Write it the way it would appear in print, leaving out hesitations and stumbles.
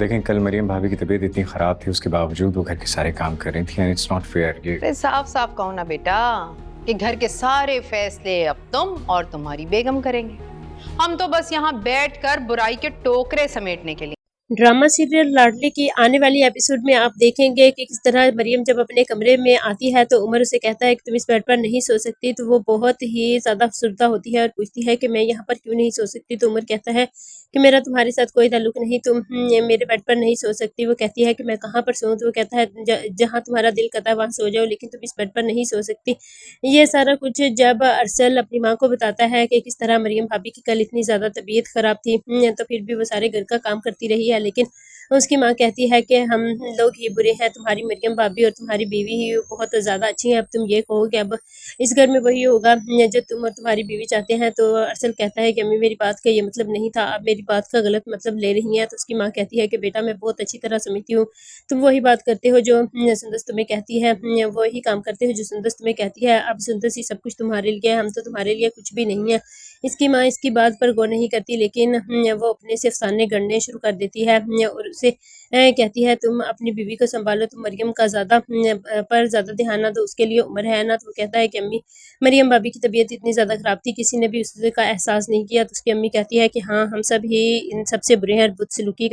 دیکھیں کل مریم بھابی کی طبیعت اتنی خراب تھی، اس کے باوجود وہ گھر کے سارے کام کر رہی تھیں اینڈ اٹس ناٹ فیئر. ارے صاف صاف کہو نا بیٹا کہ گھر کے سارے فیصلے اب تم اور تمہاری بیگم کریں گے، ہم تو بس یہاں بیٹھ کر برائی کے ٹوکرے سمیٹنے کے لیے. ڈرامہ سیریل لاڈلی کی آنے والی ایپیسوڈ میں آپ دیکھیں گے کہ کس طرح مریم جب اپنے کمرے میں آتی ہے تو عمر اسے کہتا ہے کہ تم اس بیڈ پر نہیں سو سکتی، تو وہ بہت ہی زیادہ افسردہ ہوتی ہے اور پوچھتی ہے کہ میں یہاں پر کیوں نہیں سو سکتی. تو عمر کہتا ہے کہ میرا تمہارے ساتھ کوئی تعلق نہیں، تم میرے بیڈ پر نہیں سو سکتی. وہ کہتی ہے کہ میں کہاں پر سوؤں؟ تو وہ کہتا ہے جہاں تمہارا دل کرتا ہے وہاں سو جاؤ، لیکن تم اس بیڈ پر نہیں سو سکتی. یہ سارا کچھ جب ارسل اپنی ماں کو بتاتا ہے کہ کس طرح مریم بھابی کی کل اتنی زیادہ طبیعت خراب تھی، تو پھر بھی وہ سارے گھر کا کام کرتی رہی ہے. لیکن اس کی ماں کہتی ہے کہ ہم لوگ ہی برے ہیں، تمہاری مریم بھابی اور تمہاری بیوی ہی بہت زیادہ اچھی ہیں. اب تم یہ کہو کہ اب اس گھر میں وہی ہوگا جو تم اور تمہاری بیوی چاہتے ہیں. تو ارسل کہتا ہے کہ امی میری بات کا یہ مطلب نہیں تھا، آپ میری بات کا غلط مطلب لے رہی ہیں. تو اس کی ماں کہتی ہے کہ بیٹا میں بہت اچھی طرح سمجھتی ہوں، تم وہی بات کرتے ہو جو سندس تمہیں کہتی ہے، وہی کام کرتے ہو جو سندس تمہیں کہتی ہے. اب سندس ہی سب کچھ تمہارے لیے ہے، ہم تو تمہارے لیے کچھ بھی نہیں ہے. اس کی ماں اس کی بات پر غور نہیں کرتی، لیکن وہ اپنے سے افسانے گڑنے شروع کر دیتی ہے اور اسے کہتی ہے تم اپنی بیوی کو سنبھالو، تم مریم کا زیادہ دھیان نہ دو، اس کے لیے عمر ہے نا. تو وہ کہتا ہے کہ امی مریم بھابی کی طبیعت اتنی زیادہ خراب تھی، کسی نے بھی اس کا احساس نہیں کیا. تو اس کی امی کہتی ہے کہ ہاں ہم سب ہی ان سب سے برے ہیں اور بدسلوکی